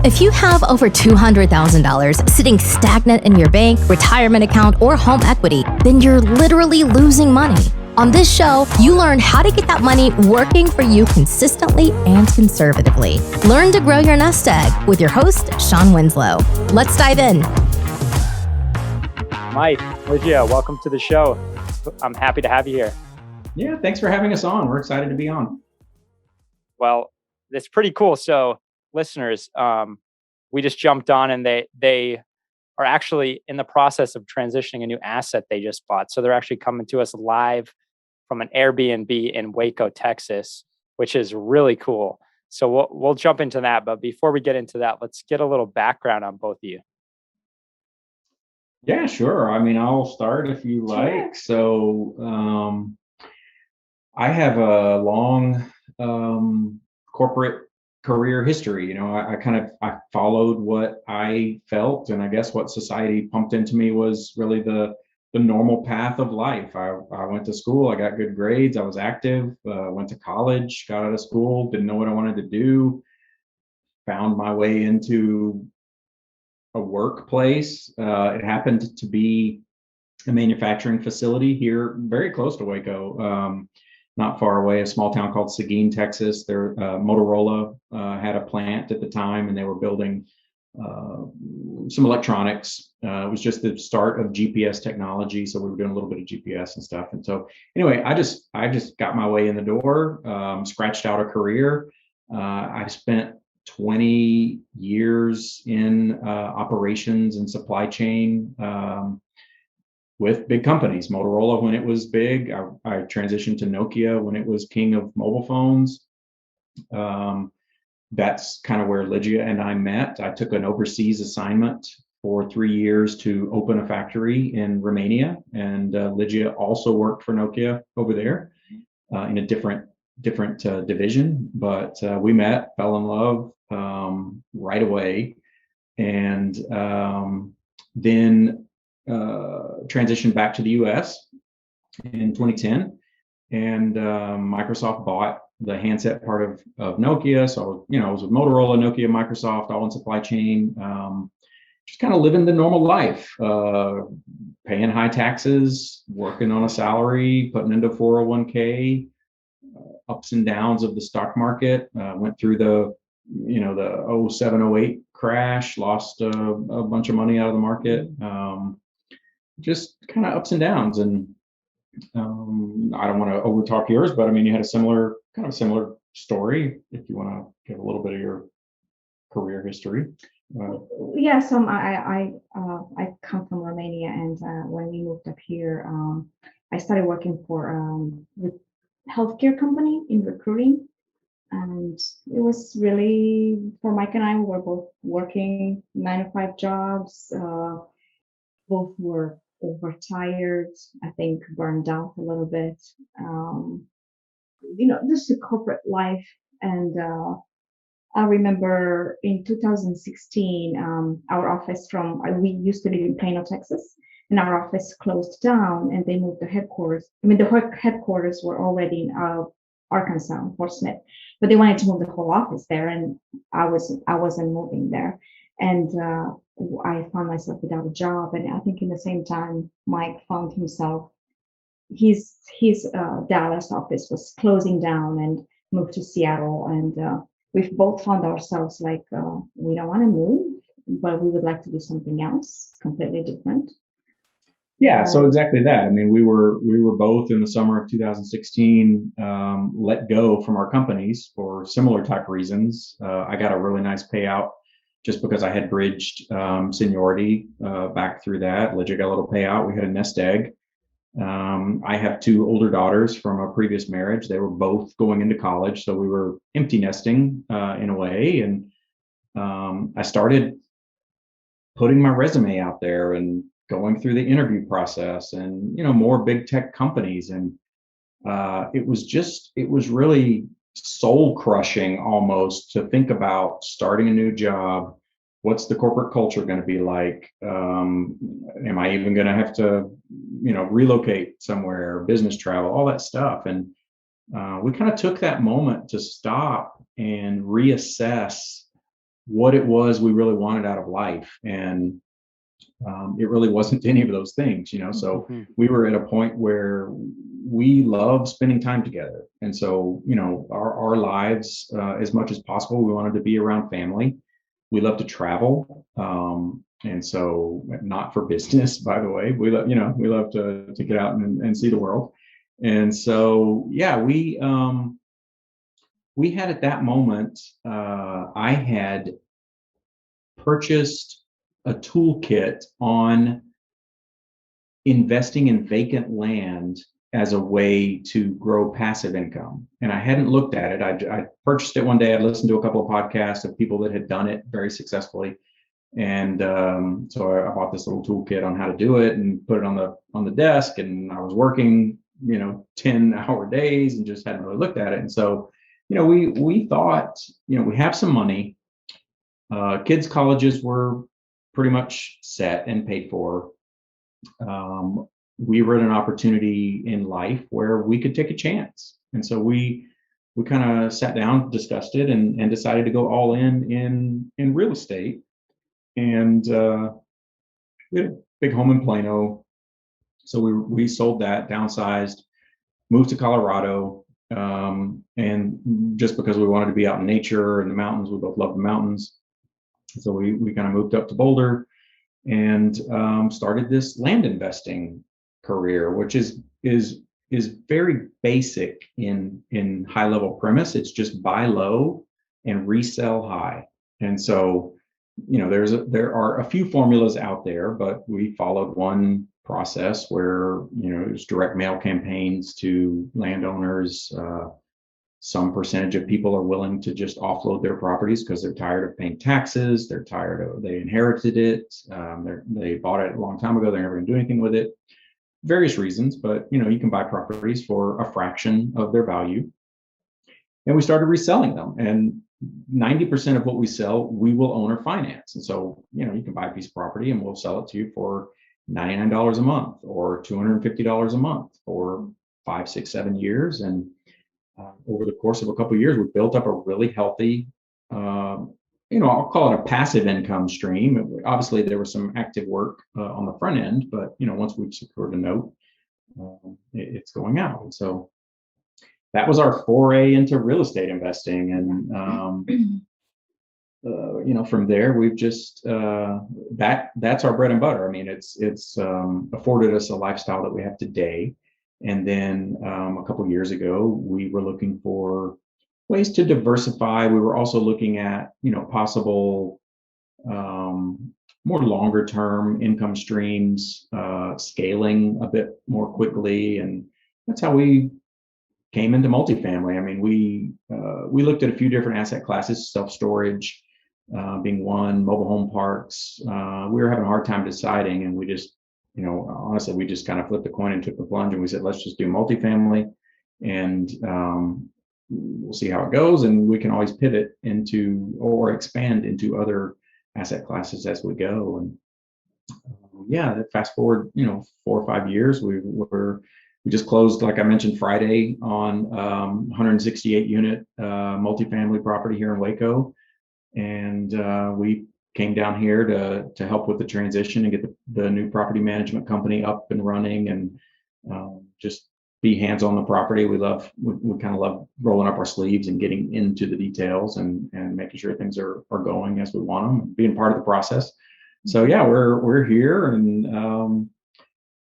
If you have over $200,000 sitting stagnant in your bank, retirement account, or home equity, then you're literally losing money. On this show, you learn how to get that money working for you consistently and conservatively. Learn to grow your nest egg with your host, Sean Winslow. Let's dive in. Mike, Ligia, welcome to the show. I'm happy to have you here. Yeah, thanks for having us on. We're excited to be on. Well, it's pretty cool. So listeners, we just jumped on and they are actually in the process of transitioning a new asset they just bought. So they're actually coming to us live from an Airbnb in Waco, Texas, which is really cool. So we'll jump into that. But before we get into that, let's get a little background on both of you. Yeah, sure. I mean, I'll start if you like. So I have a long corporate career history. You know, I followed what I felt, and I guess what society pumped into me was really the normal path of life. I went to school, I got good grades, I was active, went to college, got out of school, didn't know what I wanted to do, found my way into a workplace. It happened to be a manufacturing facility here very close to Waco. Not far away, a small town called Seguin, Texas. There, Motorola had a plant at the time, and they were building some electronics. It was just the start of GPS technology, so we were doing a little bit of GPS and stuff. And so, anyway, I just got my way in the door, scratched out a career. I spent 20 years in operations and supply chain. With big companies, Motorola when it was big. I transitioned to Nokia when it was king of mobile phones. That's kind of where Ligia and I met. I took an overseas assignment for 3 years to open a factory in Romania, and Ligia also worked for Nokia over there in a different division. But we met, fell in love right away, and then transitioned back to the US in 2010, and Microsoft bought the handset part of Nokia. So, I was with Motorola, Nokia, Microsoft, all in supply chain, just kind of living the normal life, paying high taxes, working on a salary, putting into 401k, ups and downs of the stock market, went through the 07, 08 crash, lost a bunch of money out of the market. Just kind of ups and downs. And I don't want to overtalk yours, but I mean, you had a similar story. If you want to give a little bit of your career history. Yeah, so I come from Romania, and when we moved up here, I started working for with healthcare company in recruiting, and it was really, for Mike and I, we were both working 9-to-5 jobs. Both were overtired, I think burned out a little bit, just the corporate life. And I remember in 2016, our office we used to live in Plano, Texas, and our office closed down, and they moved the headquarters. I mean, the headquarters were already in Arkansas, Fort Smith, but they wanted to move the whole office there, and I wasn't moving there. And I found myself without a job, and I think in the same time, Mike found himself. His Dallas office was closing down and moved to Seattle, and we've both found ourselves like we don't want to move, but we would like to do something else completely different. Yeah, so exactly that. I mean, we were both in the summer of 2016 let go from our companies for similar type reasons. I got a really nice payout just because I had bridged seniority back through that. Ligia got a little payout. We had a nest egg. I have 2 older daughters from a previous marriage. They were both going into college, so we were empty nesting in a way. And I started putting my resume out there and going through the interview process, and more big tech companies. And it was really soul crushing almost to think about starting a new job. What's the corporate culture going to be like? Am I even going to have to, relocate somewhere, business travel, all that stuff? And we kind of took that moment to stop and reassess what it was we really wanted out of life. And it really wasn't any of those things, So Mhm. we were at a point where we love spending time together. And so, our lives, as much as possible, we wanted to be around family. We love to travel. And so not for business, by the way, we love to get out and see the world. And so, yeah, we had at that moment, I had purchased a toolkit on investing in vacant land as a way to grow passive income. And I hadn't looked at it. I purchased it one day. I listened to a couple of podcasts of people that had done it very successfully. And so I bought this little toolkit on how to do it and put it on the desk. And I was working, 10-hour days and just hadn't really looked at it. And so, we thought, we have some money. Kids' colleges were pretty much set and paid for. We were at an opportunity in life where we could take a chance. And so we kind of sat down, discussed it, and decided to go all in real estate. And we had a big home in Plano. So we sold that, downsized, moved to Colorado. And just because we wanted to be out in nature and the mountains, we both love the mountains. So we kind of moved up to Boulder and started this land investing career, which is very basic in high level premise. It's just buy low and resell high. And so, there are a few formulas out there, but we followed one process where it was direct mail campaigns to landowners. Some percentage of people are willing to just offload their properties because they're tired of paying taxes. They inherited it. They bought it a long time ago. They're never going to do anything with it. Various reasons, but you can buy properties for a fraction of their value. And we started reselling them. And 90% of what we sell, we will own or finance. And so, you can buy a piece of property and we'll sell it to you for $99 a month or $250 a month for 5, 6, 7 years. And over the course of a couple of years, we built up a really healthy, I'll call it a passive income stream. Obviously, there was some active work on the front end, but once we've secured a note, it's going out. And so that was our foray into real estate investing. And from there, we've just that's our bread and butter. I mean, it's afforded us a lifestyle that we have today. And then a couple of years ago, we were looking for ways to diversify. We were also looking at, possible more longer term income streams, scaling a bit more quickly. And that's how we came into multifamily. I mean, we looked at a few different asset classes, self-storage being one, mobile home parks. We were having a hard time deciding, and we just, honestly, we just kind of flipped the coin and took the plunge, and we said, let's just do multifamily, and we'll see how it goes, and we can always pivot into or expand into other asset classes as we go. And yeah, fast forward, 4 or 5 years, we just closed, like I mentioned, Friday on 168 unit multifamily property here in Waco. And we came down here to help with the transition and get the new property management company up and running, and just be hands on the property. We kind of love rolling up our sleeves and getting into the details and making sure things are going as we want them, and being part of the process. So yeah, we're here and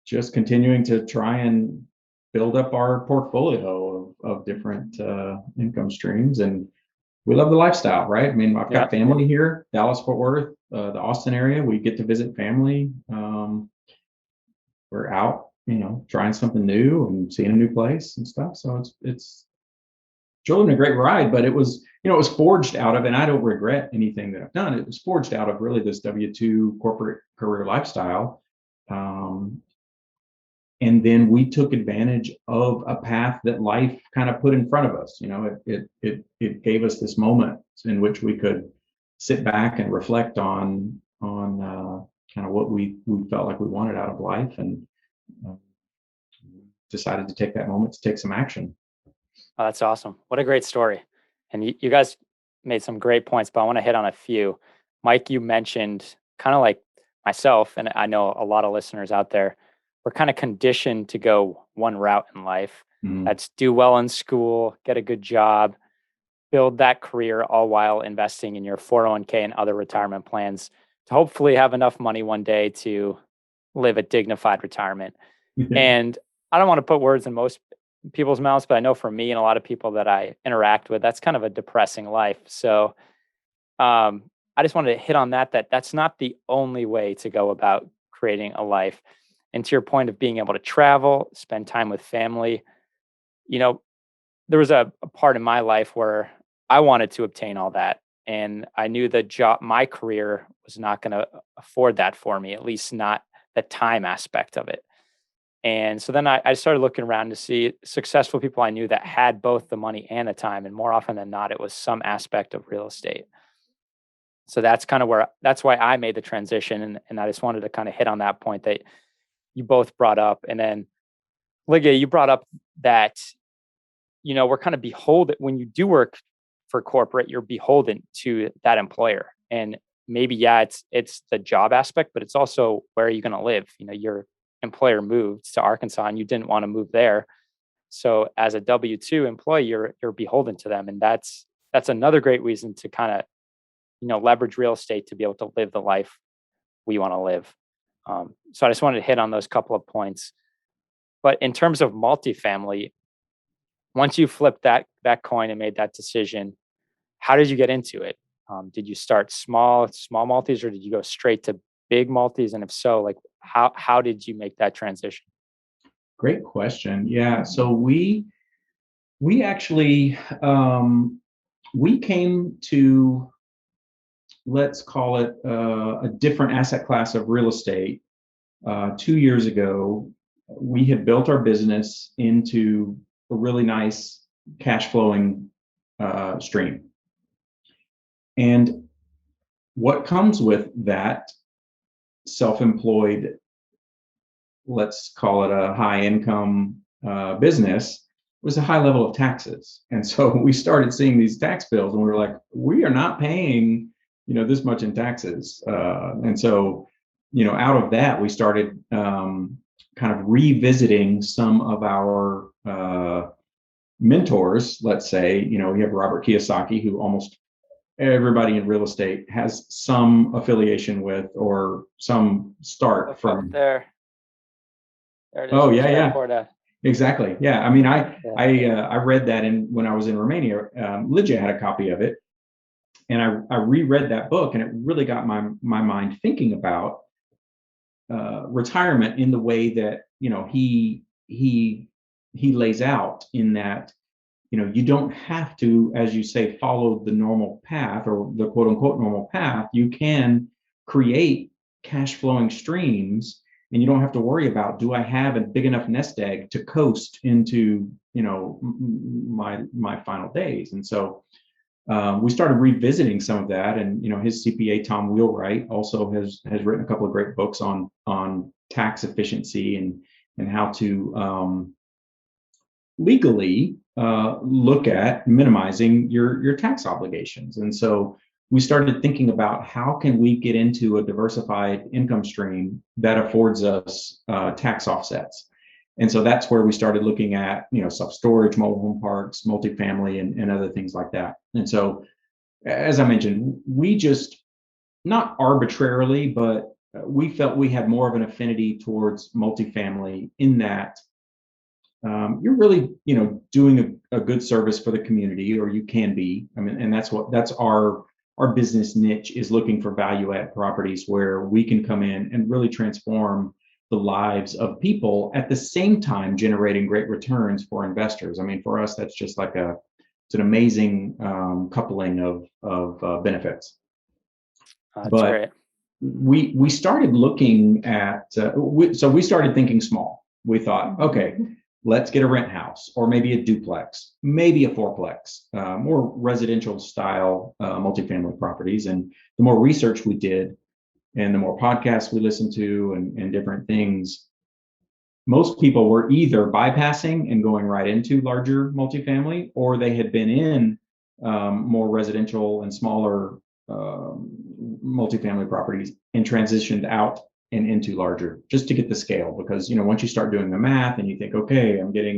just continuing to try and build up our portfolio of different income streams. And we love the lifestyle, right? I mean, I've got family here, Dallas, Fort Worth, the Austin area. We get to visit family. We're out, trying something new and seeing a new place and stuff. So it's truly a great ride, but it was forged out of, and I don't regret anything that I've done. It was forged out of really this W-2 corporate career lifestyle. And then we took advantage of a path that life kind of put in front of us. It gave us this moment in which we could sit back and reflect on kind of what we felt like we wanted out of life, and decided to take that moment to take some action. Oh, that's awesome. What a great story. And you guys made some great points, but I want to hit on a few. Mike, you mentioned kind of like myself, and I know a lot of listeners out there, we're kind of conditioned to go one route in life. Mhm. That's do well in school, get a good job, build that career, all while investing in your 401k and other retirement plans to hopefully have enough money one day to live a dignified retirement. And I don't want to put words in most people's mouths, but I know for me and a lot of people that I interact with, that's kind of a depressing life. So I just wanted to hit on that that's not the only way to go about creating a life. And to your point of being able to travel, spend time with family, you know, there was a part in my life where I wanted to obtain all that. And I knew the job, my career was not going to afford that for me, at least not the time aspect of it. And so then I started looking around to see successful people I knew that had both the money and the time. And more often than not, it was some aspect of real estate. So that's kind of that's why I made the transition. And I just wanted to kind of hit on that point that you both brought up. And then, Ligia, you brought up that, we're kind of beholden when you do work for corporate, you're beholden to that employer. And maybe, yeah, it's the job aspect, but it's also where are you going to live? Your employer moved to Arkansas and you didn't want to move there. So as a W-2 employee, you're beholden to them. And that's another great reason to kind of, leverage real estate to be able to live the life we want to live. So I just wanted to hit on those couple of points. But in terms of multifamily, once you flipped that coin and made that decision, how did you get into it? Did you start small multis, or did you go straight to big multis? And if so, like how did you make that transition? Great question. Yeah. So we actually we came to, let's call it a different asset class of real estate 2 years ago. We had built our business into a really nice cash flowing stream. And what comes with that self-employed, let's call it a high income business, was a high level of taxes. And so we started seeing these tax bills and we were like, we are not paying, this much in taxes. And so, out of that, we started kind of revisiting some of our mentors. Let's say, we have Robert Kiyosaki, who almost everybody in real estate has some affiliation with or some start Look from. up there. There it is. Oh, yeah, yeah. Florida. Exactly. Yeah. I mean, I read that when I was in Romania. Ligia had a copy of it, and I reread that book, and it really got my mind thinking about retirement in the way that he lays out, in that you don't have to, as you say, follow the normal path or the quote unquote normal path. You can create cash flowing streams, and you don't have to worry about, do I have a big enough nest egg to coast into my final days. And so we started revisiting some of that, and his CPA Tom Wheelwright also has written a couple of great books on tax efficiency and how to legally look at minimizing your tax obligations. And so we started thinking about, how can we get into a diversified income stream that affords us tax offsets. And so that's where we started looking at, self-storage, mobile home parks, multifamily, and other things like that. And so, as I mentioned, we just, not arbitrarily, but we felt we had more of an affinity towards multifamily, in that you're really, doing a good service for the community, or you can be. I mean, and that's our business niche, is looking for value add properties where we can come in and really transform the lives of people, at the same time generating great returns for investors. I mean, for us, that's just like it's an amazing coupling of benefits. That's But great. we started looking at, so we started thinking small. We thought, okay, let's get a rent house, or maybe a duplex, maybe a fourplex, more residential style multifamily properties. And the more research we did, and the more podcasts we listened to, and different things, most people were either bypassing and going right into larger multifamily, or they had been in more residential and smaller multifamily properties and transitioned out and into larger, just to get the scale. Because once you start doing the math and you think, okay, I'm getting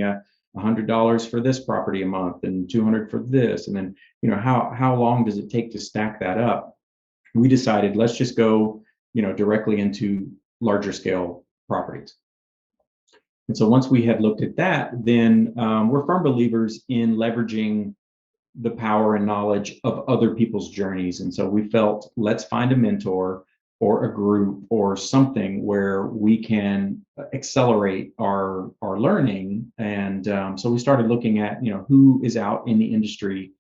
$100 for this property a month and $200 for this, and then how long does it take to stack that up? We decided, let's just go directly into larger scale properties. And so once we had looked at that, then we're firm believers in leveraging the power and knowledge of other people's journeys. And so we felt, let's find a mentor or a group or something where we can accelerate our learning. And so we started looking at who is out in the industry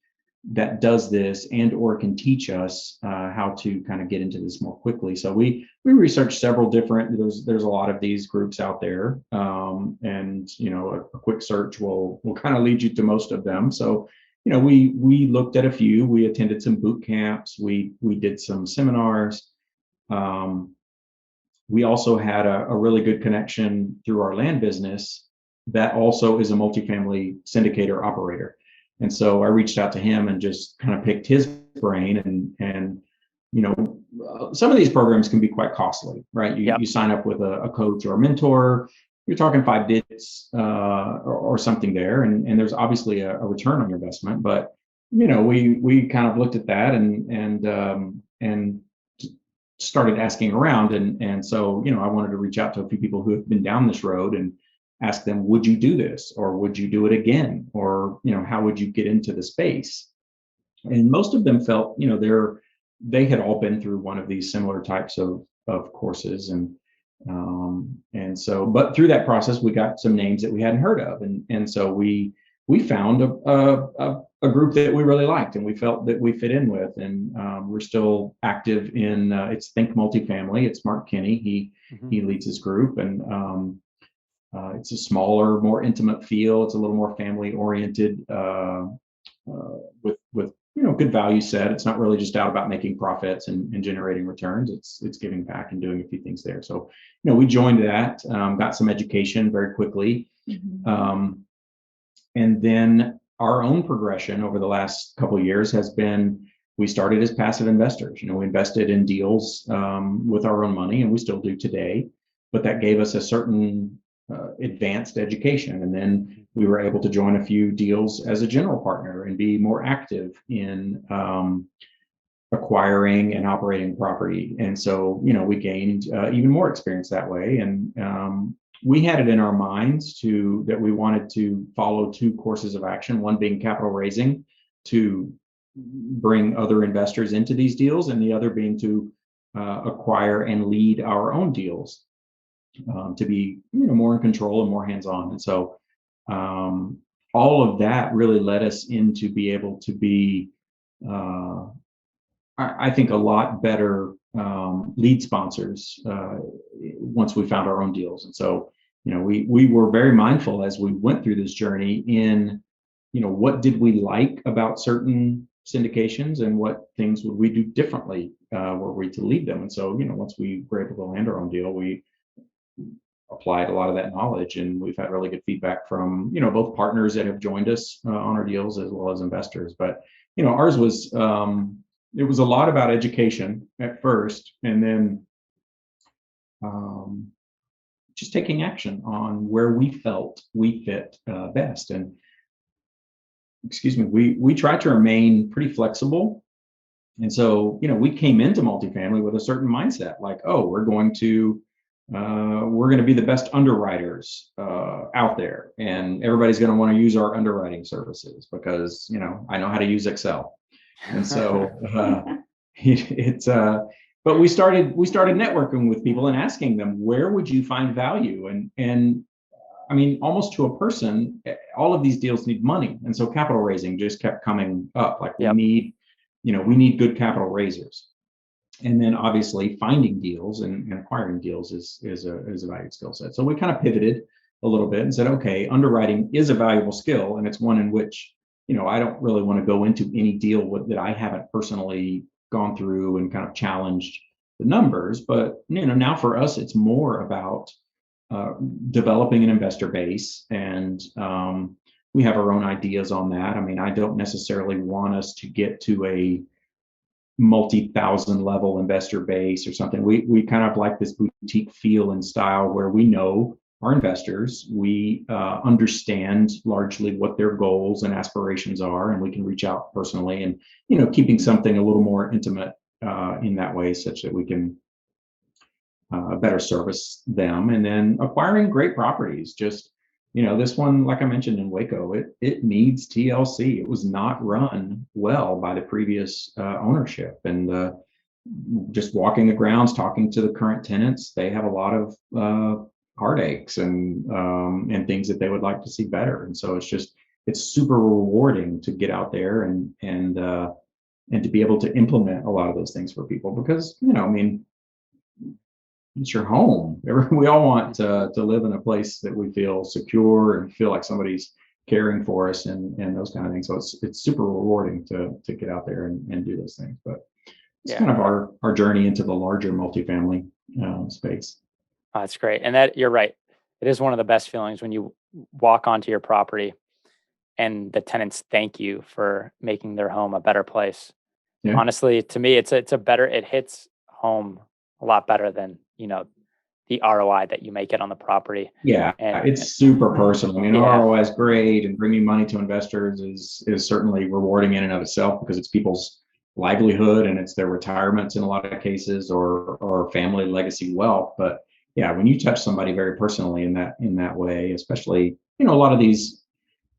that does this and or can teach us how to kind of get into this more quickly. So we researched several different, there's a lot of these groups out there, and a quick search will kind of lead you to most of them. So we looked at a few. We attended some boot camps. We did some seminars. We also had a really good connection through our land business that also is a multifamily syndicator operator. And so I reached out to him and just kind of picked his brain. And some of these programs can be quite costly, right? You sign up with a coach or a mentor. You're talking 5 digits or something there, and there's obviously a return on your investment. But we kind of looked at that and started asking around, and so I wanted to reach out to a few people who have been down this road and ask them, would you do this, or would you do it again, or how would you get into the space? And most of them felt they had all been through one of these similar types of courses, and so, but through that process, we got some names that we hadn't heard of, and so we found a group that we really liked and we felt that we fit in with, and we're still active in it's Think Multifamily. It's Mark Kinney. He leads this group, and it's a smaller, more intimate feel. It's a little more family oriented, with good value set. It's not really just out about making profits and generating returns. It's giving back and doing a few things there. So we joined that, got some education very quickly, and then our own progression over the last couple of years has been, we started as passive investors. We invested in deals with our own money, and we still do today, but that gave us a certain advanced education. And then we were able to join a few deals as a general partner and be more active in acquiring and operating property. And so, we gained even more experience that way. And we had it in our minds that we wanted to follow 2 courses of action, one being capital raising to bring other investors into these deals, and the other being to acquire and lead our own deals, to be more in control and more hands-on. And so all of that really led us into be able to be, I think, a lot better lead sponsors once we found our own deals. And so we were very mindful as we went through this journey in what did we like about certain syndications and what things would we do differently were we to lead them. And so once we were able to land our own deal, we applied a lot of that knowledge, and we've had really good feedback from both partners that have joined us on our deals as well as investors. But ours was it was a lot about education at first, and then just taking action on where we felt we fit best. And we try to remain pretty flexible. And so we came into multifamily with a certain mindset, like, oh, we're going to be the best underwriters out there, and everybody's going to want to use our underwriting services because I know how to use Excel. And so but we started networking with people and asking them, where would you find value? And I mean, almost to a person, all of these deals need money, and so capital raising just kept coming up. Like, we need good capital raisers. And then obviously finding deals and acquiring deals is a valued skill set. So we kind of pivoted a little bit and said, okay, underwriting is a valuable skill, and it's one in which I don't really want to go into any deal that I haven't personally gone through and kind of challenged the numbers. But now for us, it's more about developing an investor base and we have our own ideas on that. I mean, I don't necessarily want us to get to a multi-thousand level investor base or something. We kind of like this boutique feel and style where we know our investors, we understand largely what their goals and aspirations are, and we can reach out personally, and keeping something a little more intimate in that way, such that we can better service them. And then acquiring great properties. Just this one, like I mentioned in Waco, it needs TLC. It was not run well by the previous ownership, and just walking the grounds, talking to the current tenants, they have a lot of heartaches and things that they would like to see better. And so it's super rewarding to get out there and to be able to implement a lot of those things for people, because I mean, it's your home. We all want to live in a place that we feel secure and feel like somebody's caring for us and those kind of things. So it's super rewarding to get out there and do those things. But it's kind of our journey into the larger multifamily space. That's great. And that you're right. It is one of the best feelings when you walk onto your property and the tenants thank you for making their home a better place. Yeah. Honestly, to me, it hits home a lot better than, the ROI that you may get on the property. Yeah, it's super personal. I mean, ROI is great, and bringing money to investors is certainly rewarding in and of itself, because it's people's livelihood and it's their retirements in a lot of cases, or family legacy wealth. But yeah, when you touch somebody very personally in that way, especially, a lot of these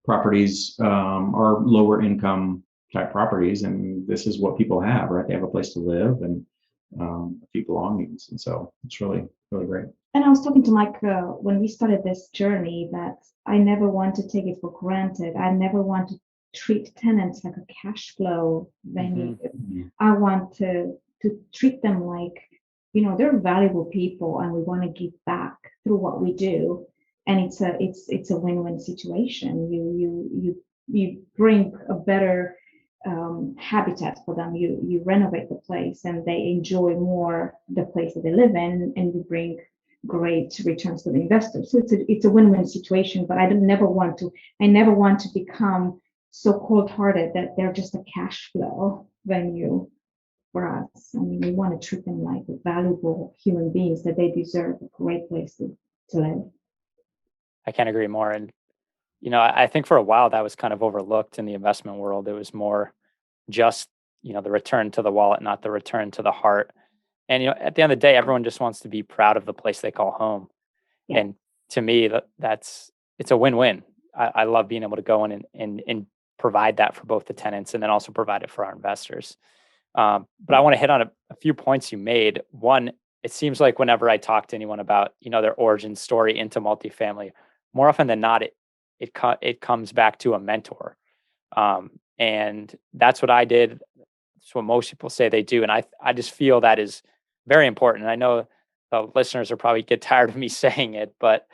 properties are lower income type properties, and this is what people have, right? They have a place to live and a few belongings, and so it's really, really great. And I was talking to Mike when we started this journey, that I never want to take it for granted. I never want to treat tenants like a cash flow venue. Mm-hmm. I want to treat them like, they're valuable people, and we want to give back through what we do. And it's a win-win situation. You bring a better habitat for them. You renovate the place, and they enjoy more the place that they live in, and you bring great returns to the investors. So it's a win-win situation. But I never want to become so cold-hearted that they're just a cash flow venue for us. I mean, we want to treat them like valuable human beings, that they deserve a great place to live. I can't agree more. And I think for a while that was kind of overlooked in the investment world. It was more just, the return to the wallet, not the return to the heart. And, at the end of the day, everyone just wants to be proud of the place they call home. Yeah. And to me, it's a win-win. I love being able to go in and provide that for both the tenants, and then also provide it for our investors. But I want to hit on a few points you made. One, it seems like whenever I talk to anyone about, their origin story into multifamily, more often than not, it comes back to a mentor. And that's what I did. That's what most people say they do. And I just feel that is very important. And I know the listeners will probably get tired of me saying it, but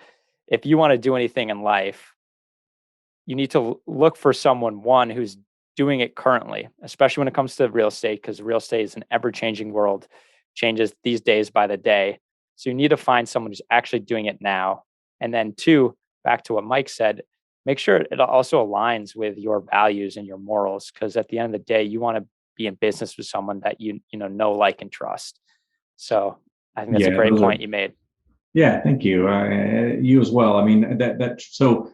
if you want to do anything in life, you need to look for someone, one, who's doing it currently, especially when it comes to real estate, because real estate is an ever-changing world, changes these days by the day. So you need to find someone who's actually doing it now. And then two, back to what Mike said, make sure it also aligns with your values and your morals, because at the end of the day, you want to be in business with someone that you know, like, and trust. So I think that's a great point you made. Yeah, thank you. You as well. I mean, so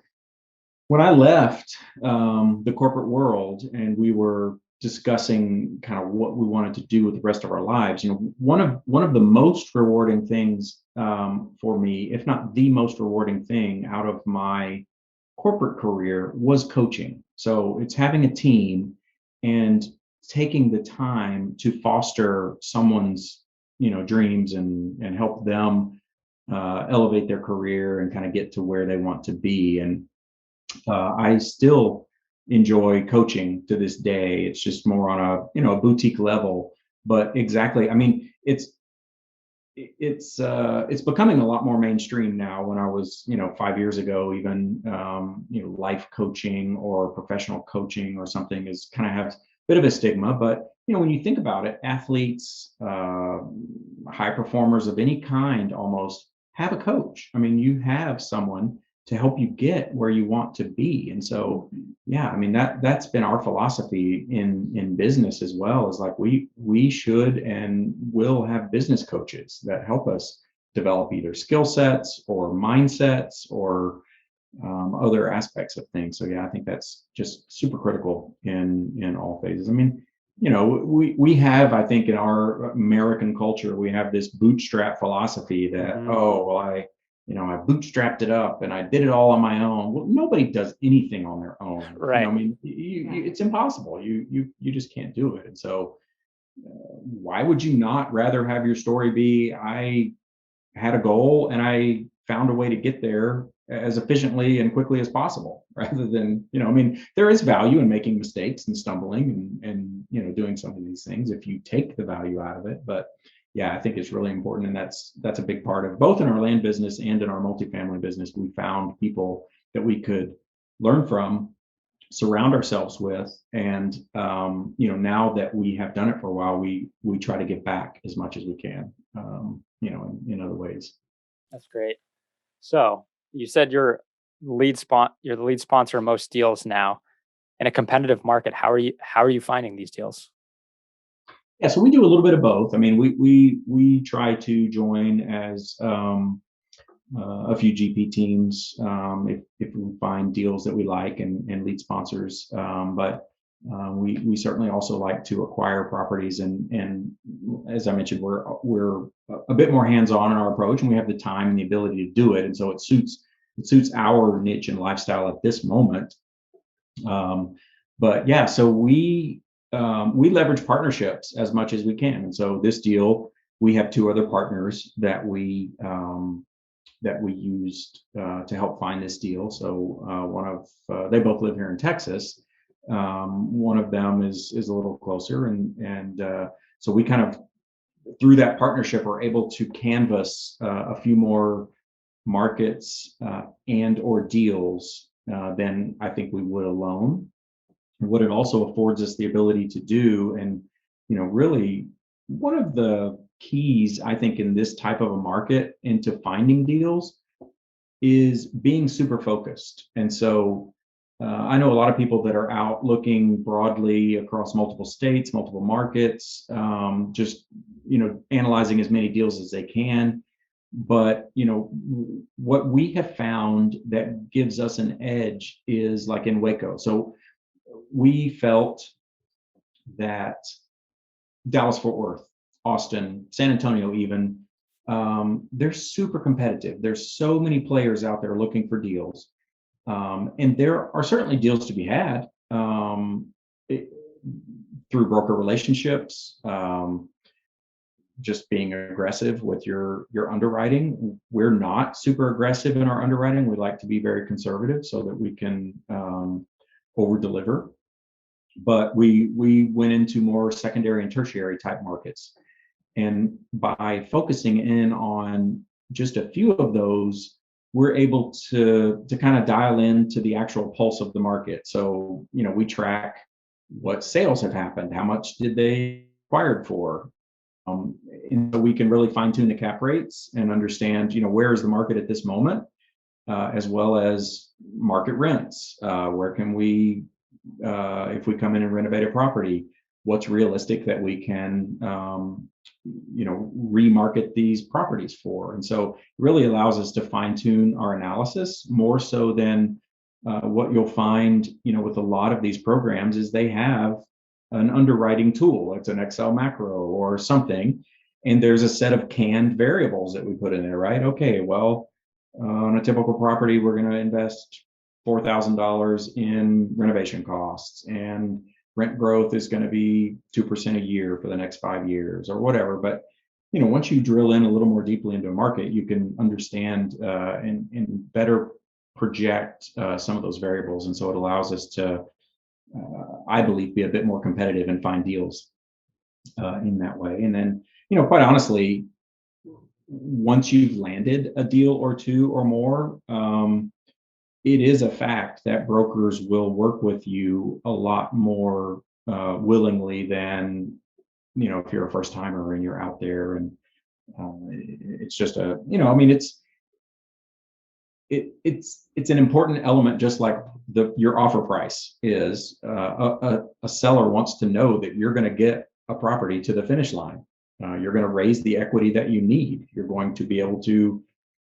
when I left the corporate world and we were discussing kind of what we wanted to do with the rest of our lives, one of the most rewarding things for me, if not the most rewarding thing out of my corporate career, was coaching. So it's having a team and taking the time to foster someone's dreams and help them elevate their career and kind of get to where they want to be. And I still enjoy coaching to this day. It's just more on a boutique level, but exactly. I mean, it's becoming a lot more mainstream now. When I was 5 years ago, even life coaching or professional coaching or something is kind of have a bit of a stigma. But when you think about it, athletes, high performers of any kind almost have a coach. I mean, you have someone to help you get where you want to be. And so, yeah, I mean, that's been our philosophy in business as well, is like we should and will have business coaches that help us develop either skill sets or mindsets or other aspects of things. So yeah, I think that's just super critical in all phases. I mean, we have, I think, in our American culture, we have this bootstrap philosophy that, oh, well, I bootstrapped it up and I did it all on my own. Well, nobody does anything on their own. Right. I mean, it's impossible. You just can't do it. And so, why would you not rather have your story be, I had a goal and I found a way to get there as efficiently and quickly as possible, rather than, I mean, there is value in making mistakes and stumbling and doing some of these things if you take the value out of it. But yeah, I think it's really important. And that's a big part of both in our land business and in our multifamily business. We found people that we could learn from, surround ourselves with, and now that we have done it for a while, we try to give back as much as we can, in other ways. That's great. So you said you're the lead sponsor of most deals now. In a competitive market, how are you finding these deals? Yeah, so we do a little bit of both. I mean, we try to join as a few GP teams if we find deals that we like and lead sponsors. But we certainly also like to acquire properties, and as I mentioned, we're a bit more hands-on in our approach, and we have the time and the ability to do it, and so it suits our niche and lifestyle at this moment. But yeah, so we leverage partnerships as much as we can, and so this deal, we have two other partners that we used to help find this deal. So they both live here in Texas. One of them is a little closer, and so we kind of, through that partnership, are able to canvas a few more markets and or deals than I think we would alone. And what it also affords us the ability to do, and really one of the keys, I think, in this type of a market into finding deals is being super focused. And so I know a lot of people that are out looking broadly across multiple states, multiple markets, just analyzing as many deals as they can. But what we have found that gives us an edge is like in Waco. So we felt that Dallas, Fort Worth, Austin, San Antonio, even, they're super competitive. There's so many players out there looking for deals. And there are certainly deals to be had through broker relationships, just being aggressive with your underwriting. We're not super aggressive in our underwriting. We like to be very conservative so that we can over deliver. But we went into more secondary and tertiary type markets. And by focusing in on just a few of those, we're able to kind of dial into the actual pulse of the market. So, we track what sales have happened, how much did they acquired for, and so we can really fine tune the cap rates and understand, where is the market at this moment, as well as market rents. Where can we, if we come in and renovate a property, what's realistic that we can, remarket these properties for? And so it really allows us to fine tune our analysis more so than what you'll find, with a lot of these programs is they have an underwriting tool. It's an Excel macro or something. And there's a set of canned variables that we put in there, right? Okay, well, on a typical property, we're going to invest $4,000 in renovation costs, and rent growth is going to be 2% a year for the next 5 years or whatever. But once you drill in a little more deeply into a market, you can understand and better project some of those variables. And so it allows us to, I believe, be a bit more competitive and find deals in that way. And then, quite honestly, once you've landed a deal or two or more, it is a fact that brokers will work with you a lot more willingly than, if you're a first timer and you're out there. And it's just I mean, it's an important element, just like your offer price is. A seller wants to know that you're going to get a property to the finish line. You're going to raise the equity that you need. You're going to be able to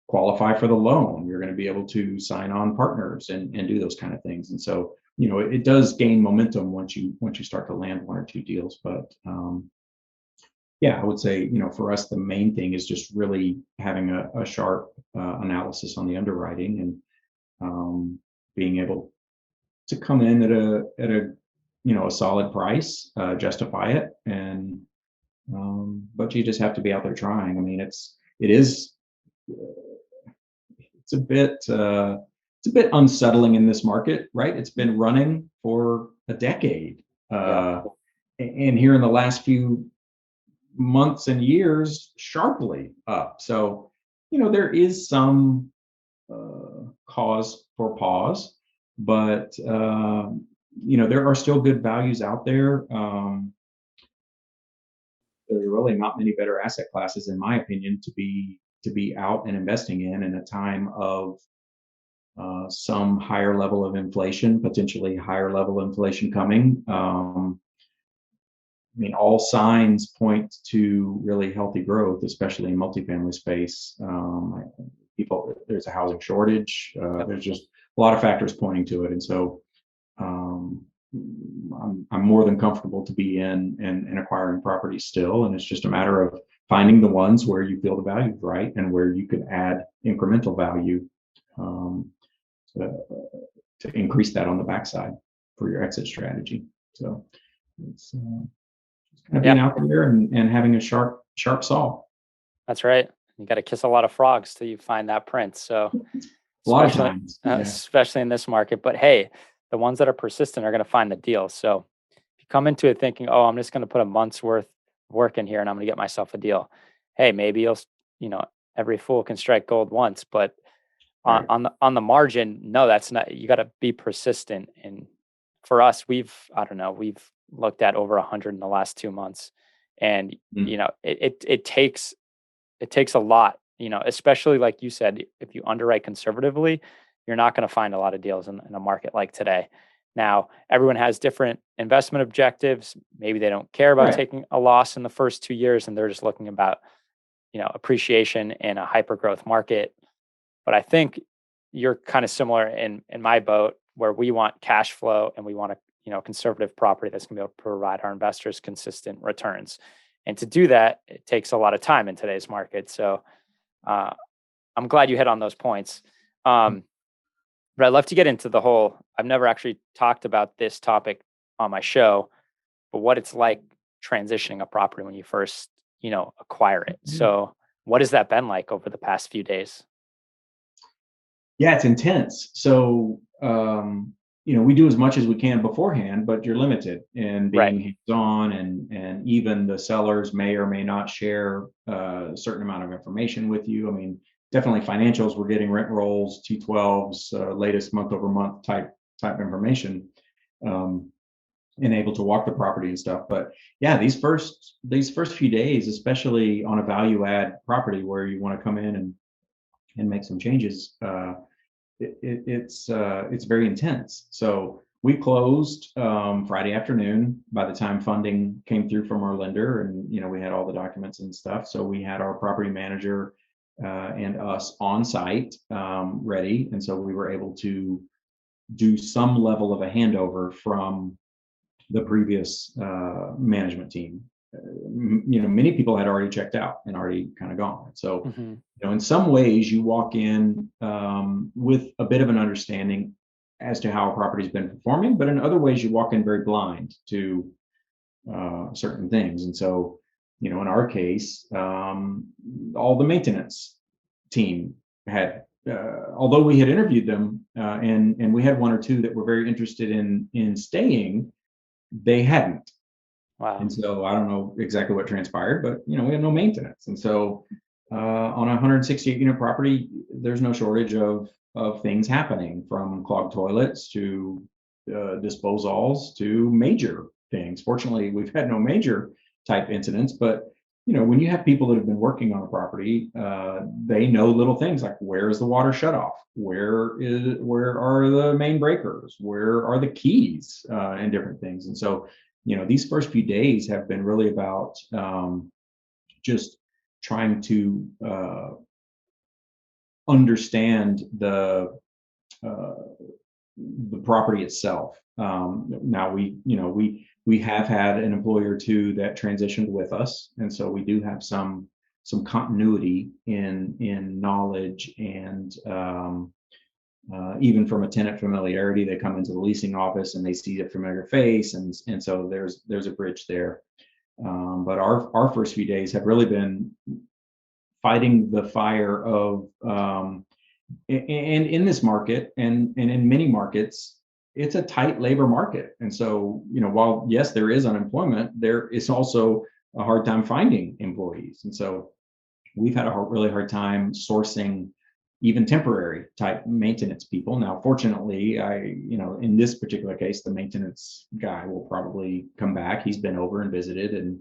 qualify for the loan. You're going to be able to sign on partners and do those kind of things. And so, it does gain momentum once you start to land one or two deals. But yeah, I would say, for us, the main thing is just really having a sharp analysis on the underwriting, and being able to come in at a solid price, justify it, and but you just have to be out there trying. I mean, it's a bit unsettling in this market, right? It's been running for a decade, and here in the last few months and years, sharply up. So, there is some cause for pause, but there are still good values out there. There's really not many better asset classes, in my opinion, to be out and investing in a time of some higher level of inflation, potentially higher level inflation coming. I mean, all signs point to really healthy growth, especially in multifamily space. There's a housing shortage. There's just a lot of factors pointing to it, and so I'm more than comfortable to be in and acquiring properties still. And it's just a matter of finding the ones where you feel the value is right and where you can add incremental value to increase that on the backside for your exit strategy. So it's just kind of being out there and having a sharp saw. That's right. You got to kiss a lot of frogs till you find that prince. So a lot of times, especially in this market. But hey, the ones that are persistent are going to find the deal. So if you come into it thinking, oh, I'm just going to put a month's worth of work in here and I'm going to get myself a deal. Hey, maybe every fool can strike gold once, but on the margin, no, that's not. You got to be persistent. And for us, we've looked at over 100 in the last 2 months, and it takes a lot. Especially like you said, if you underwrite conservatively, you're not going to find a lot of deals in a market like today. Now, everyone has different investment objectives. Maybe they don't care about taking a loss in the first 2 years, and they're just looking about appreciation in a hyper growth market. But I think you're kind of similar in my boat, where we want cash flow and we want a conservative property that's going to be able to provide our investors consistent returns. And to do that, it takes a lot of time in today's market. So I'm glad you hit on those points. But I'd love to get into the whole, I've never actually talked about this topic on my show, but what it's like transitioning a property when you first, acquire it. So what has that been like over the past few days? Yeah, it's intense. So, we do as much as we can beforehand, but you're limited in being hands-on, and even the sellers may or may not share a certain amount of information with you. I mean, definitely financials, we're getting rent rolls, T12s, latest month-over-month type information, and able to walk the property and stuff. But yeah, these first few days, especially on a value add property where you want to come in and make some changes, it's very intense. So we closed Friday afternoon by the time funding came through from our lender, and we had all the documents and stuff. So we had our property manager and us on site ready, and so we were able to do some level of a handover from the previous management team. Many people had already checked out and already kind of gone. So, in some ways you walk in with a bit of an understanding as to how a property's been performing, but in other ways you walk in very blind to certain things. And so, in our case, all the maintenance team had, although we had interviewed them and we had one or two that were very interested in staying, they hadn't. Wow. And so I don't know exactly what transpired, but we had no maintenance. And so on a 168 unit property, there's no shortage of things happening, from clogged toilets to disposals to major things. Fortunately, we've had no major type incidents, but when you have people that have been working on a property, they know little things like, where is the water shut off? Where are the main breakers? Where are the keys, and different things? And so, these first few days have been really about just trying to understand uh, the property itself. Now we have had an employee or two that transitioned with us, and so we do have some continuity in knowledge, and even from a tenant familiarity, they come into the leasing office and they see a familiar face, and so there's a bridge there. But our first few days have really been fighting the fire of and in this market, and in many markets, it's a tight labor market. And so, while yes, there is unemployment, there is also a hard time finding employees. And so we've had a really hard time sourcing even temporary type maintenance people. Now, fortunately, in this particular case, the maintenance guy will probably come back. He's been over and visited, and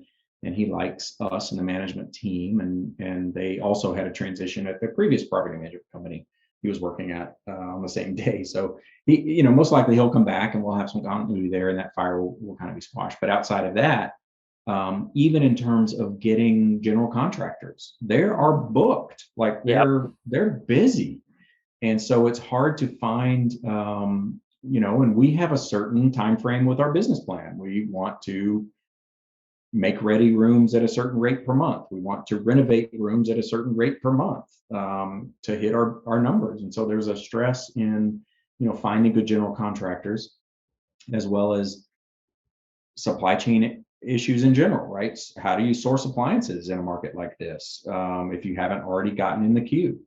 he likes us and the management team. And they also had a transition at the previous property management company he was working at on the same day. So he, most likely he'll come back, and we'll have some continuity there, and that fire will kind of be squashed. But outside of that, even in terms of getting general contractors, they are booked, like they're busy. And so it's hard to find, and we have a certain time frame with our business plan. We want to make ready rooms at a certain rate per month. We want to renovate rooms at a certain rate per month, to hit our numbers. And so there's a stress in, finding good general contractors, as well as supply chain issues in general, right? How do you source appliances in a market like this, if you haven't already gotten in the queue?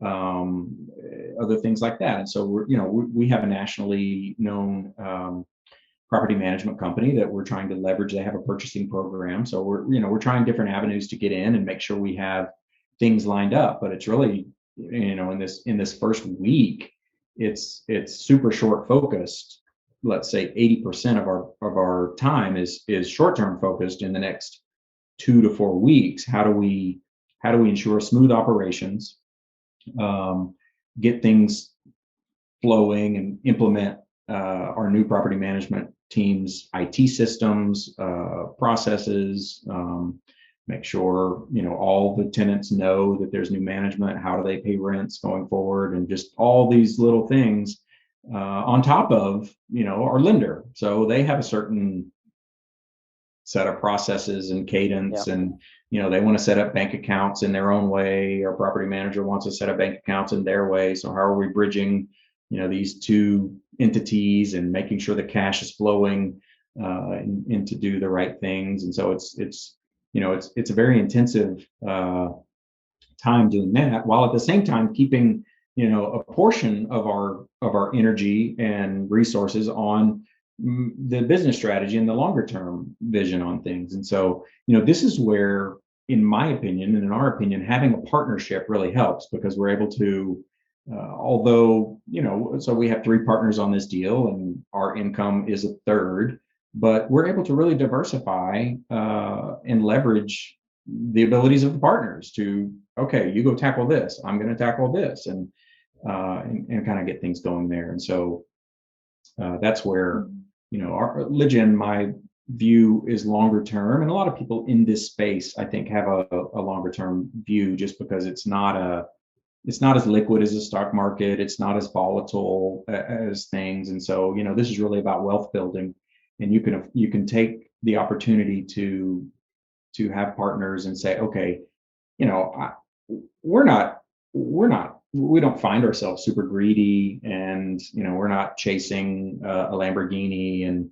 Other things like that. And so we have a nationally known property management company that we're trying to leverage. They have a purchasing program, so we're trying different avenues to get in and make sure we have things lined up. But it's really, in this first week, it's super short focused. Let's say 80% of our time is short-term focused. In the next 2 to 4 weeks, how do we ensure smooth operations, get things flowing, and implement our new property management team's IT systems, processes, make sure all the tenants know that there's new management. How do they pay rents going forward, and just all these little things on top of our lender. So they have a certain set of processes and cadence, and they want to set up bank accounts in their own way. Our property manager wants to set up bank accounts in their way. So how are we bridging these two entities and making sure the cash is flowing and to do the right things? And so it's a very intensive time doing that, while at the same time keeping a portion of our energy and resources on the business strategy and the longer term vision on things. And so this is where, in my opinion and in our opinion, having a partnership really helps, because we're able to although so we have 3 partners on this deal, and our income is a third, but we're able to really diversify and leverage the abilities of the partners to, okay, you go tackle this, I'm going to tackle this, and kind of get things going there. And so that's where our Ligia and my view is longer term, and a lot of people in this space, I think, have a longer term view, just because it's not as liquid as the stock market, it's not as volatile as things. And so this is really about wealth building, and you can take the opportunity to have partners and say, okay, we don't find ourselves super greedy, and we're not chasing a Lamborghini and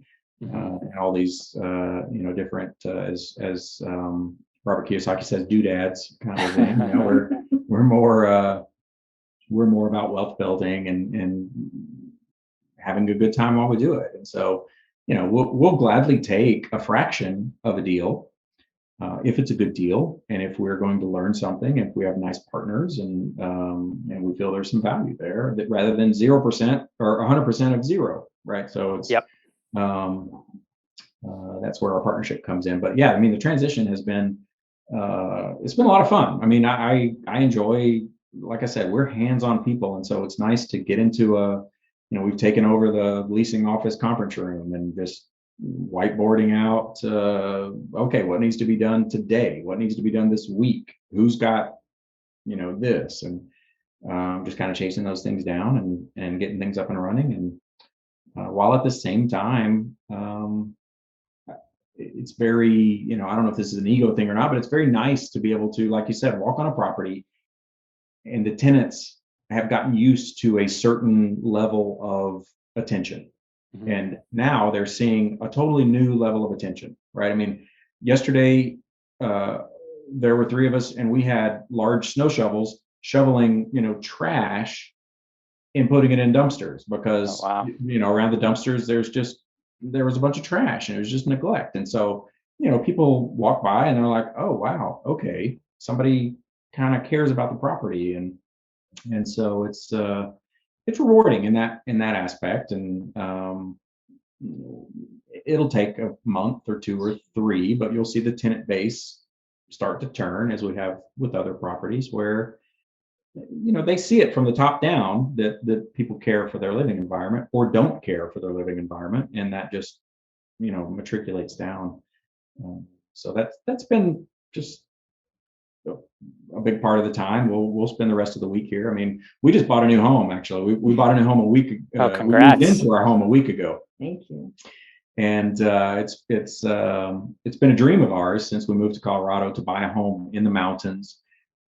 all these different as Robert Kiyosaki says, doodads kind of thing. We're more about wealth building and having a good time while we do it. And so we'll gladly take a fraction of a deal if it's a good deal, and if we're going to learn something, if we have nice partners, and we feel there's some value there, that rather than 0% or 100% of zero, right? So it's that's where our partnership comes in. But yeah, I mean, the transition has been it's been a lot of fun. I mean, I enjoy, like I said, we're hands-on people, and so it's nice to get into we've taken over the leasing office conference room and just whiteboarding out, okay, what needs to be done today? What needs to be done this week? Who's got, this? And just kind of chasing those things down and getting things up and running. And while at the same time, it's very, I don't know if this is an ego thing or not, but it's very nice to be able to, like you said, walk on a property and the tenants have gotten used to a certain level of attention. Mhm. And now they're seeing a totally new level of attention, right? I mean, yesterday, there were three of us and we had large snow shovels shoveling, trash and putting it in dumpsters because, Oh, wow. around the dumpsters, there was a bunch of trash and it was just neglect. And so, people walk by and they're like, oh, wow, okay, somebody kind of cares about the property. And so it's rewarding in that aspect. And it'll take a month or two or three, but you'll see the tenant base start to turn as we have with other properties where they see it from the top down that people care for their living environment or don't care for their living environment, and that just matriculates down. So that's been just a big part of the time. We'll spend the rest of the week here. I mean, we just bought a new home. Actually, we bought a new home a week. Oh, We moved congrats. into our home a week ago, Thank you. and it's been a dream of ours since we moved to Colorado to buy a home in the mountains.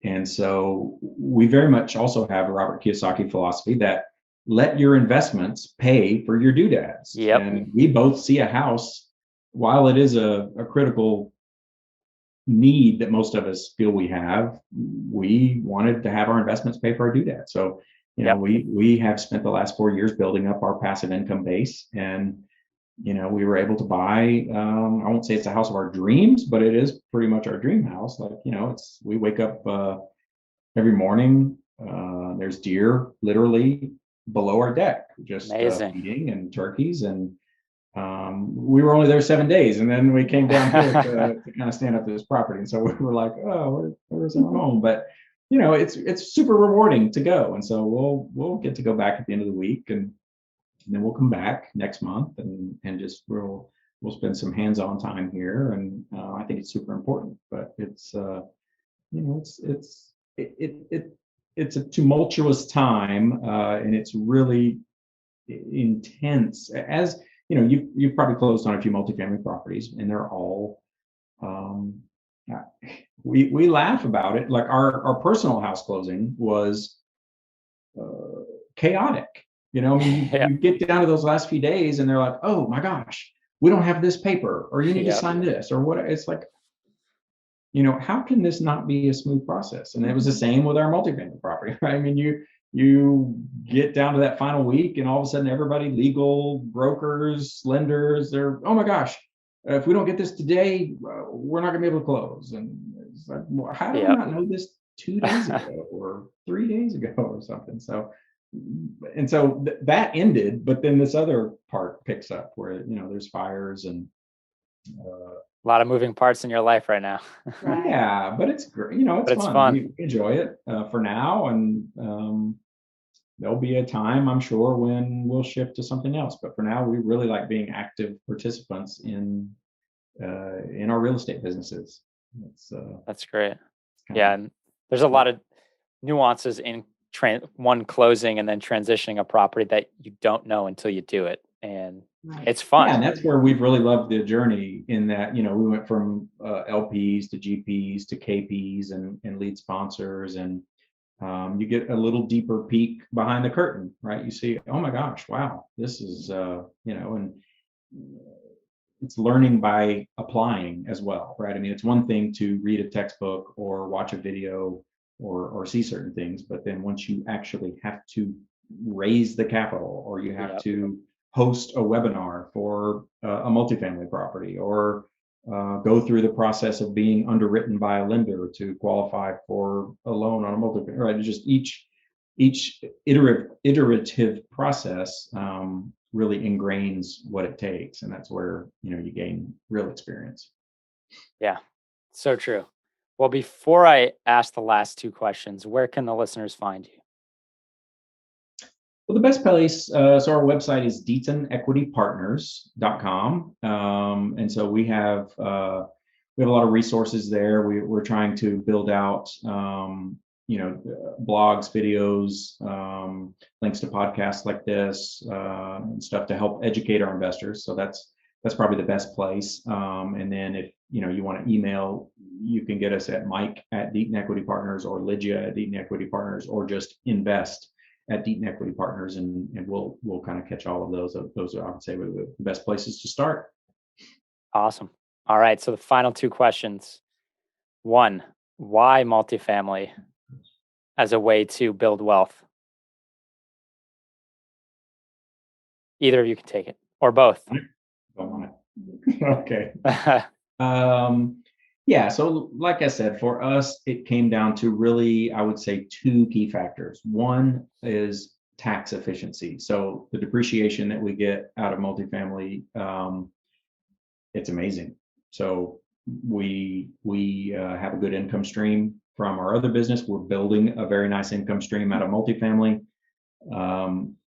And so we very much also have a Robert Kiyosaki philosophy that let your investments pay for your doodads. Yep. And we both see a house, while it is a critical need that most of us feel we have, we wanted to have our investments pay for our doodad. So, Yep. we have spent the last 4 years building up our passive income base, and we were able to buy, I won't say it's a house of our dreams, but it is pretty much our dream house. Like, we wake up every morning, there's deer literally below our deck, just Amazing. feeding, and turkeys. And we were only there 7 days, and then we came down here to kind of stand up this property. And so we were like, oh, where's our home? But it's super rewarding to go. And so we'll get to go back at the end of the week, and then we'll come back next month and just we'll spend some hands-on time here. And I think it's super important. But it's it's a tumultuous time, and it's really intense. As you've probably closed on a few multifamily properties, and they're all we laugh about it. Like our personal house closing was chaotic. I mean, Yeah. you get down to those last few days and they're like, oh my gosh, we don't have this paper, or you need to Yep. sign this, or what. It's like, how can this not be a smooth process? And it was the same with our multifamily property, right? I mean, you get down to that final week and all of a sudden everybody, legal, brokers, lenders, they're, oh my gosh, if we don't get this today, we're not gonna be able to close. And it's like, well, how did I Yep. not know this 2 days ago or 3 days ago or something? So, and so that ended, but then this other part picks up where, there's fires and A lot of moving parts in your life right now. Right. yeah, but it's great. It's But it's fun. fun. We enjoy it for now, and there'll be a time, I'm sure, when we'll shift to something else. But for now, we really like being active participants in our real estate businesses. It's That's great. kind Yeah, of and there's a lot of nuances in one closing and then transitioning a property that you don't know until you do it, and Right. it's fun. yeah, and that's where we've really loved the journey. In that, we went from LPs to GPs to KPs and lead sponsors, and you get a little deeper peek behind the curtain, right? You see, oh my gosh, wow, this is and it's learning by applying as well, right? I mean, it's one thing to read a textbook or watch a video or see certain things, but then once you actually have to raise the capital, or you have Yep. to host a webinar for a multifamily property, or go through the process of being underwritten by a lender to qualify for a loan on a multifamily, right? It's just each iterative process really ingrains what it takes, and that's where you gain real experience. Yeah, so true. Well, before I ask the last two questions, where can the listeners find you? Well, the best place, so our website is deatonequitypartners.com. And so we have a lot of resources there. We're trying to build out, blogs, videos, links to podcasts like this, and stuff to help educate our investors. So that's probably the best place. And then if you want to email, you can get us at Mike at Deaton Equity Partners or Ligia at Deaton Equity Partners, or just invest at Deaton Equity Partners, and we'll kind of catch all of those. Those are, I would say, the best places to start. Awesome. All right. So the final two questions. One, why multifamily as a way to build wealth? Either of you can take it, or both. Don't want it. Okay. Yeah. So like I said, for us, it came down to really, I would say, two key factors. One is tax efficiency. So the depreciation that we get out of multifamily, it's amazing. So we have a good income stream from our other business. We're building a very nice income stream out of multifamily,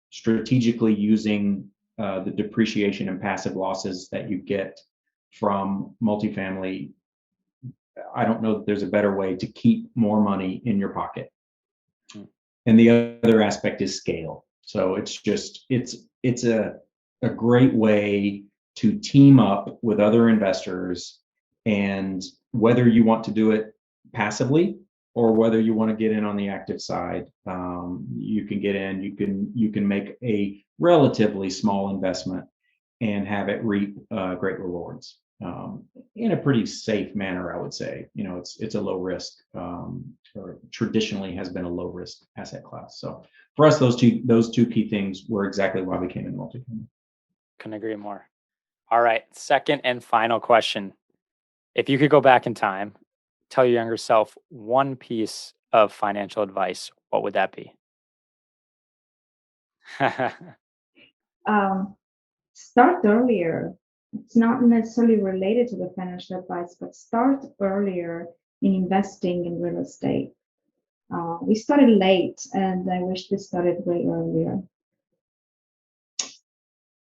strategically using the depreciation and passive losses that you get from multifamily. I don't know that there's a better way to keep more money in your pocket. And the other aspect is scale. So it's a great way to team up with other investors, and whether you want to do it passively or whether you want to get in on the active side, you can get in. You can make a relatively small investment and have it reap great rewards in a pretty safe manner, I would say. It's a low risk, or traditionally has been a low risk asset class. So for us, those two key things were exactly why we came into multifamily. Couldn't agree more. All right. Second and final question. If you could go back in time, tell your younger self one piece of financial advice, what would that be? Start earlier. It's not necessarily related to the financial advice, but start earlier in investing in real estate. We started late, and I wish we started way earlier.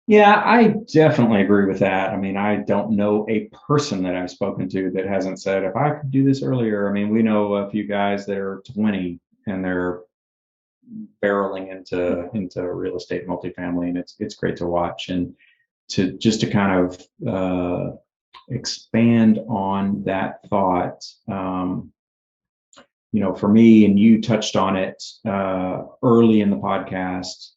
Yeah, I definitely agree with that. I mean, I don't know a person that I've spoken to that hasn't said, if I could do this earlier. I mean, we know a few guys that are 20 and they're barreling into real estate multifamily, and it's great to watch. And to kind of expand on that thought, for me, and you touched on it early in the podcast,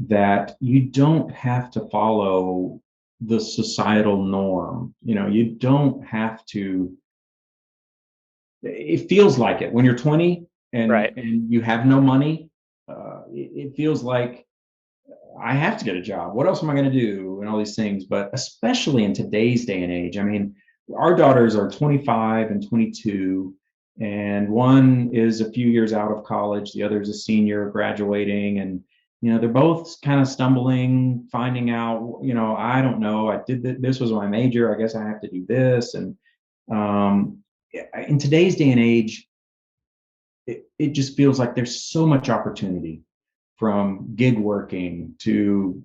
that you don't have to follow the societal norm. You don't have to. It feels like it when you're 20 and Right. and you have no money. It feels like I have to get a job. What else am I going to do? And all these things. But especially in today's day and age, I mean, our daughters are 25 and 22, and one is a few years out of college. The other is a senior graduating, and they're both kind of stumbling, finding out. I don't know. I did this was my major. I guess I have to do this. And in today's day and age, it just feels like there's so much opportunity, from gig working to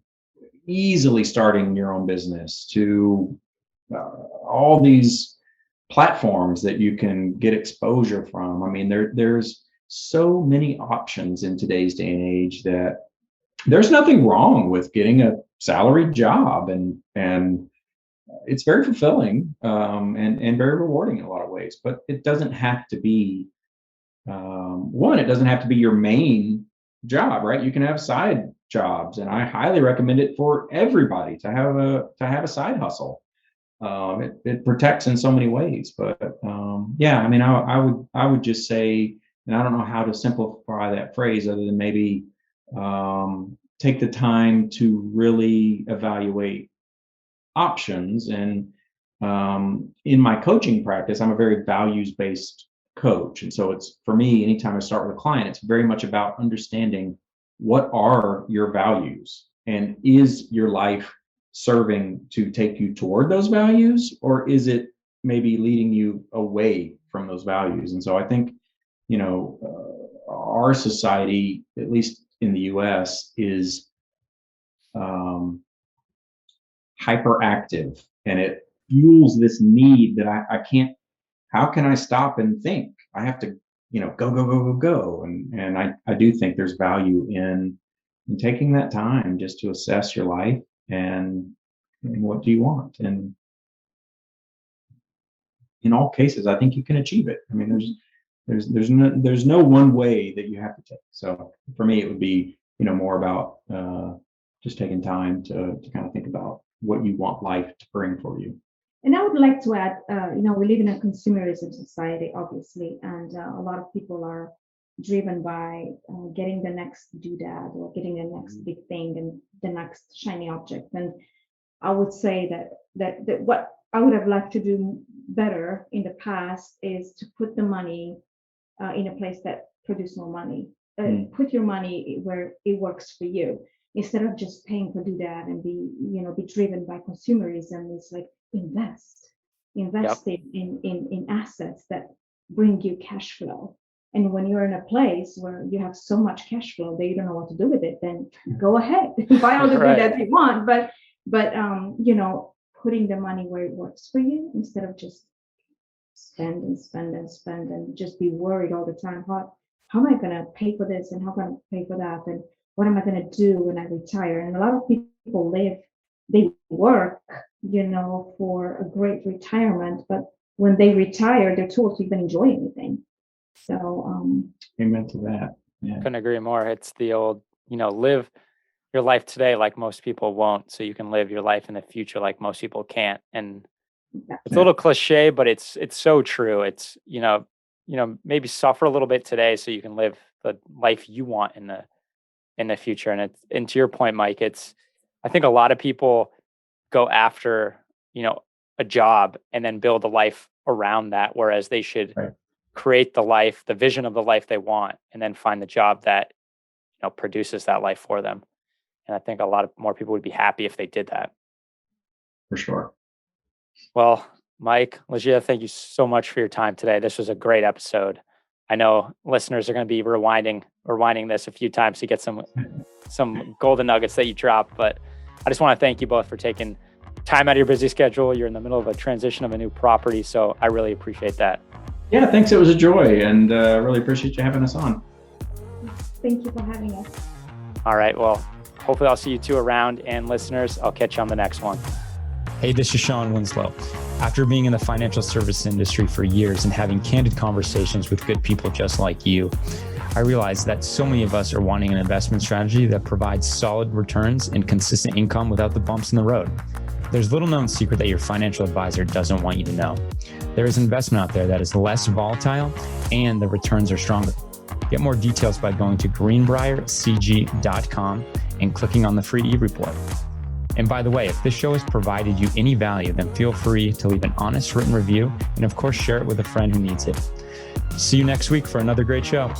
easily starting your own business to all these platforms that you can get exposure from. I mean, there's so many options in today's day and age that there's nothing wrong with getting a salaried job, and it's very fulfilling, and very rewarding in a lot of ways. But it doesn't have to be it doesn't have to be your main job, right? You can have side jobs, and I highly recommend it for everybody to have a side hustle. It protects in so many ways. But yeah, I mean, I would just say, and I don't know how to simplify that phrase other than maybe take the time to really evaluate options. And in my coaching practice, I'm a very values-based coach. And so it's, for me, anytime I start with a client, it's very much about understanding, what are your values, and is your life serving to take you toward those values, or is it maybe leading you away from those values. And so I think, our society, at least in the US, is hyperactive, and it fuels this need that I can't. How can I stop and think? I have to, go. And I do think there's value in taking that time just to assess your life and what do you want. And in all cases, I think you can achieve it. I mean, there's no one way that you have to take. So for me, it would be, more about just taking time to kind of think about what you want life to bring for you. And I would like to add, we live in a consumerism society, obviously, and a lot of people are driven by getting the next doodad or getting the next big thing and the next shiny object. And I would say that what I would have liked to do better in the past is to put the money in a place that produces more money. Put your money where it works for you, instead of just paying for doodad and be driven by consumerism. It's like invest in assets that bring you cash flow. And when you're in a place where you have so much cash flow that you don't know what to do with it, then go ahead, buy all the doodad you want. But putting the money where it works for you, instead of just spend and just be worried all the time. How am I going to pay for this, and how am I going to pay for that, and what am I going to do when I retire? And a lot of people they work, for a great retirement, but when they retire, they're told to even enjoy anything. So, amen to that. Yeah. Couldn't agree more. It's the old, live your life today like most people won't, so you can live your life in the future like most people can't. And it's a little cliche, but it's so true. It's, maybe suffer a little bit today so you can live the life you want in the future. And to your point, Mike, I think a lot of people go after, a job and then build a life around that, whereas they should create the vision of the life they want, and then find the job that, produces that life for them. And I think a lot of more people would be happy if they did that. For sure. Well, Mike, Ligia, thank you so much for your time today. This was a great episode. I know listeners are going to be rewinding this a few times to get some golden nuggets that you dropped, but I just want to thank you both for taking time out of your busy schedule. You're in the middle of a transition of a new property, so I really appreciate that. Yeah, thanks. It was a joy, and really appreciate you having us on. Thank you for having us. All right. Well, hopefully I'll see you two around, and listeners, I'll catch you on the next one. Hey, this is Sean Winslow. After being in the financial service industry for years and having candid conversations with good people just like you, I realized that so many of us are wanting an investment strategy that provides solid returns and consistent income without the bumps in the road. There's little known secret that your financial advisor doesn't want you to know. There is investment out there that is less volatile and the returns are stronger. Get more details by going to greenbriercg.com and clicking on the free e-report. And by the way, if this show has provided you any value, then feel free to leave an honest written review and of course share it with a friend who needs it. See you next week for another great show.